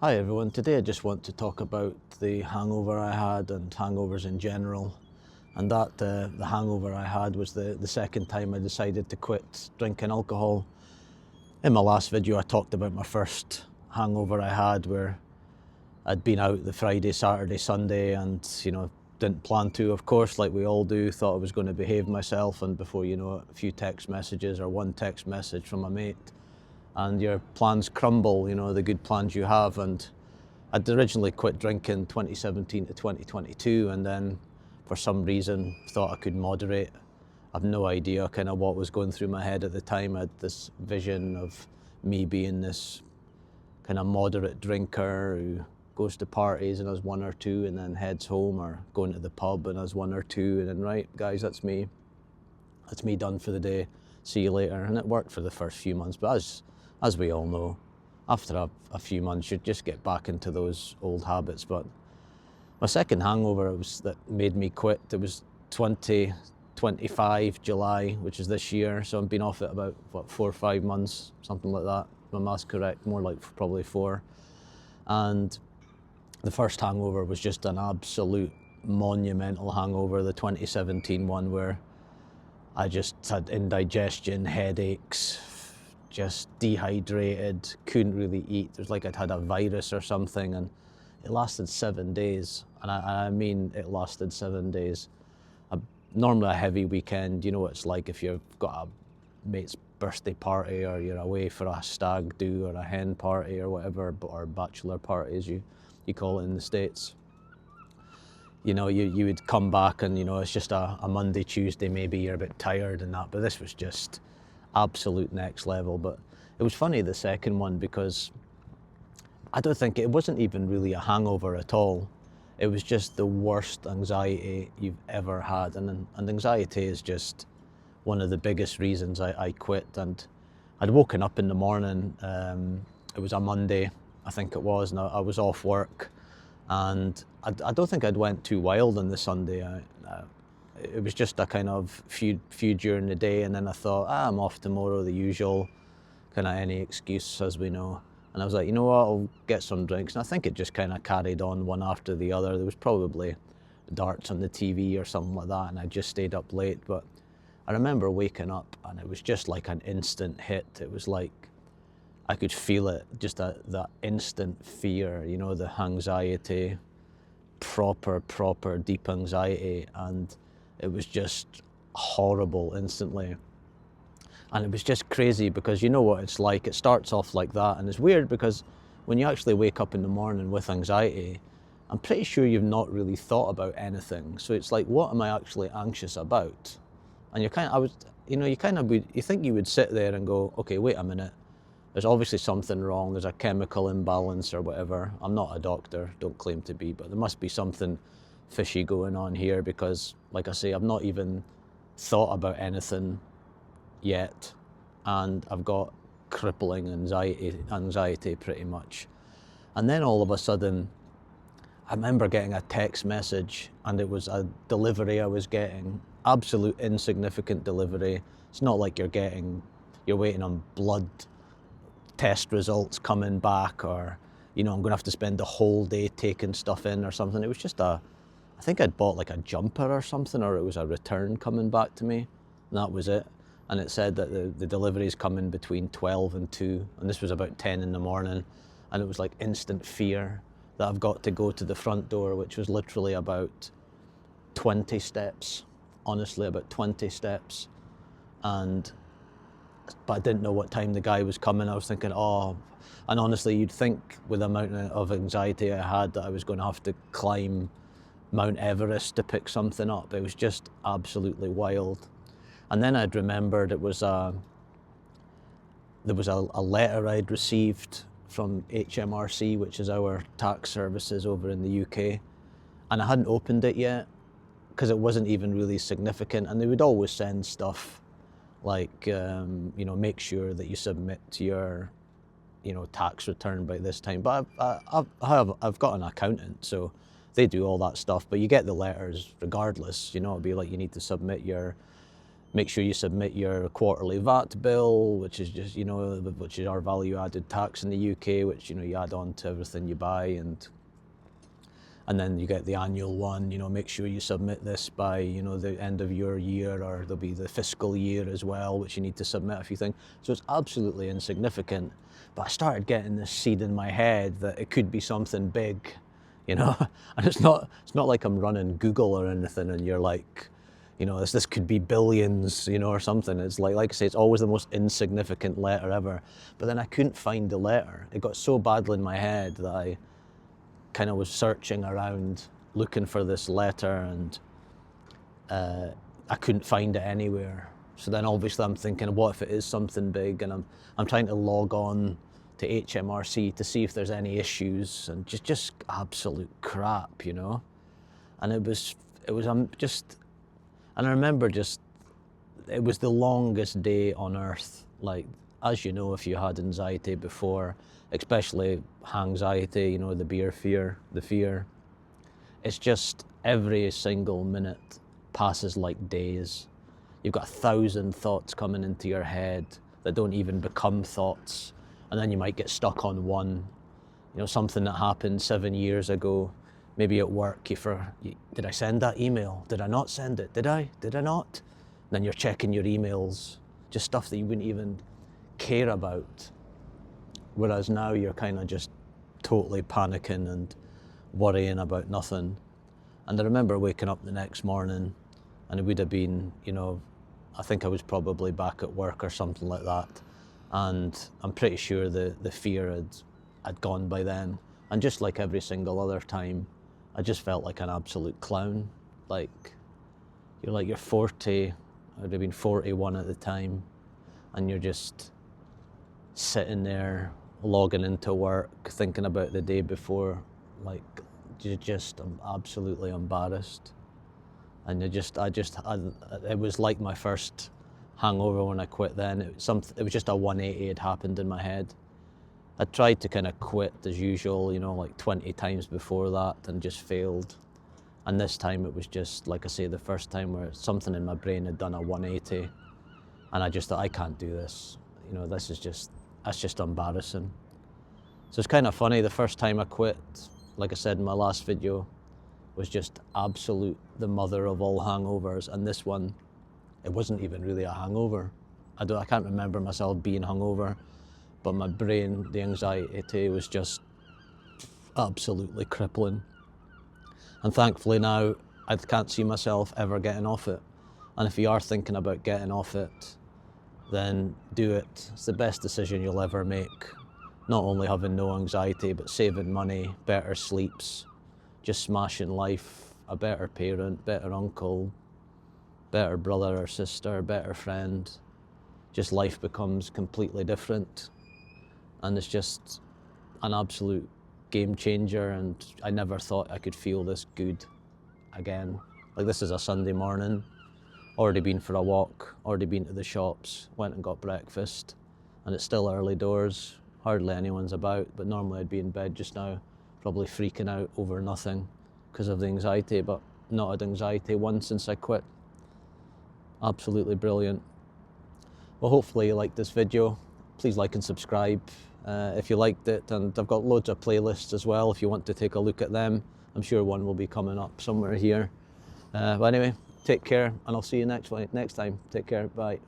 Hi everyone, today I just want to talk about the hangover I had and hangovers in general. And that the hangover I had was the second time I decided to quit drinking alcohol. In my last video I talked about my first hangover I had where I'd been out the Friday, Saturday, Sunday and didn't plan to, of course, like we all do. Thought I was going to behave myself, and before you know it, a few text messages or one text message from a mate and your plans crumble, the good plans you have. And I'd originally quit drinking 2017 to 2022, and then for some reason thought I could moderate. I've no idea kind of what was going through my head at the time. I had this vision of me being this kind of moderate drinker who goes to parties and has one or two and then heads home, or going to the pub and has one or two and then, right guys, that's me done for the day, see you later. And it worked for the first few months, but as we all know, after a few months you'd just get back into those old habits. But my second hangover that made me quit, it was 2025 July, which is this year, so I've been off it about 4 or 5 months, something like that, if my math's correct, more like probably 4. And the first hangover was just an absolute monumental hangover, the 2017 one, where I just had indigestion, headaches, just dehydrated, couldn't really eat. It was like I'd had a virus or something, and it lasted 7 days. And I mean, it lasted 7 days. Normally a heavy weekend, you know what it's like if you've got a mate's birthday party, or you're away for a stag do or a hen party or whatever, or bachelor party as you call it in the States. You would come back and, it's just a Monday, Tuesday, maybe you're a bit tired and that, but this was just absolute next level. But it was funny, the second one, because I don't think it wasn't even really a hangover at all. It was just the worst anxiety you've ever had, and anxiety is just one of the biggest reasons I quit. And I'd woken up in the morning, it was a Monday, I think it was, and I was off work, and I don't think I'd went too wild on the Sunday. It was just a kind of few during the day, and then I thought, I'm off tomorrow, the usual, kind of any excuse, as we know. And I was like, you know what, I'll get some drinks. And I think it just kind of carried on one after the other. There was probably darts on the TV or something like that, and I just stayed up late. But I remember waking up and it was just like an instant hit. It was like I could feel it, just that instant fear, the Hangxiety, proper deep anxiety. And it was just horrible instantly. And it was just crazy, because you know what it's like. It starts off like that, and it's weird because when you actually wake up in the morning with anxiety, I'm pretty sure you've not really thought about anything. So it's like, what am I actually anxious about? And you think you would sit there and go, okay, wait a minute. There's obviously something wrong. There's a chemical imbalance or whatever. I'm not a doctor, don't claim to be, but there must be something fishy going on here, because, like I say, I've not even thought about anything yet, and I've got crippling anxiety pretty much. And then all of a sudden, I remember getting a text message, and it was a delivery I was getting, absolute insignificant delivery. It's not like you're waiting on blood test results coming back, or I'm gonna have to spend the whole day taking stuff in or something. It was just I think I'd bought like a jumper or something, or it was a return coming back to me, and that was it. And it said that the delivery's coming between 12 and 2, and this was about 10 in the morning, and it was like instant fear that I've got to go to the front door, which was literally about 20 steps, honestly, about 20 steps. But I didn't know what time the guy was coming. I was thinking, and honestly, you'd think with the amount of anxiety I had that I was going to have to climb Mount Everest to pick something up. It was just absolutely wild. And then I'd remembered there was a letter I'd received from HMRC, which is our tax services over in the UK, and I hadn't opened it yet because it wasn't even really significant. And they would always send stuff like, make sure that you submit to your, tax return by this time. But I've got an accountant, so they do all that stuff. But you get the letters regardless. It'd be like you need to submit your make sure you submit your quarterly VAT bill, which is just, which is our value added tax in the UK, which, you add on to everything you buy, and then you get the annual one. Make sure you submit this by, the end of your year, or there'll be the fiscal year as well, which you need to submit a few things. So it's absolutely insignificant. But I started getting this seed in my head that it could be something big, and it's not like I'm running Google or anything, and you're like, this could be billions, or something. It's like I say, it's always the most insignificant letter ever. But then I couldn't find the letter. It got so badly in my head that I kind of was searching around looking for this letter, and I couldn't find it anywhere. So then obviously I'm thinking, what if it is something big? And I'm trying to log on to HMRC to see if there's any issues, and just absolute crap, And it was and I remember it was the longest day on earth. Like, as you know, if you had anxiety before, especially Hangxiety, the fear, it's just every single minute passes like days. You've got 1,000 thoughts coming into your head that don't even become thoughts, and then you might get stuck on one. Something that happened 7 years ago, maybe at work, did I send that email? Did I not send it? Did I not? And then you're checking your emails, just stuff that you wouldn't even care about. Whereas now you're kind of just totally panicking and worrying about nothing. And I remember waking up the next morning, and it would have been, I think I was probably back at work or something like that. And I'm pretty sure the fear had gone by then. And just like every single other time, I just felt like an absolute clown. Like, you're 40, I would have been 41 at the time, and you're just sitting there logging into work, thinking about the day before, like, I'm absolutely embarrassed. And it was like my first hangover when I quit then. It was just a 180 had happened in my head. I tried to kind of quit as usual, like 20 times before that, and just failed. And this time it was just, like I say, the first time where something in my brain had done a 180, and I just thought, I can't do this. That's just embarrassing. So it's kind of funny, the first time I quit, like I said in my last video, was just the mother of all hangovers. And this one, it wasn't even really a hangover. I can't remember myself being hungover, but my brain, the anxiety was just absolutely crippling. And thankfully now, I can't see myself ever getting off it. And if you are thinking about getting off it, then do it. It's the best decision you'll ever make. Not only having no anxiety, but saving money, better sleeps, just smashing life, a better parent, better uncle, better brother or sister, better friend. Just life becomes completely different. And it's just an absolute game changer, and I never thought I could feel this good again. Like, this is a Sunday morning, already been for a walk, already been to the shops, went and got breakfast, and it's still early doors, hardly anyone's about, but normally I'd be in bed just now, probably freaking out over nothing because of the anxiety, but not had anxiety once since I quit. Absolutely brilliant. Well, hopefully you liked this video. Please like and subscribe if you liked it, and I've got loads of playlists as well if you want to take a look at them. I'm sure one will be coming up somewhere here. But anyway, take care, and I'll see you next time. Take care, bye.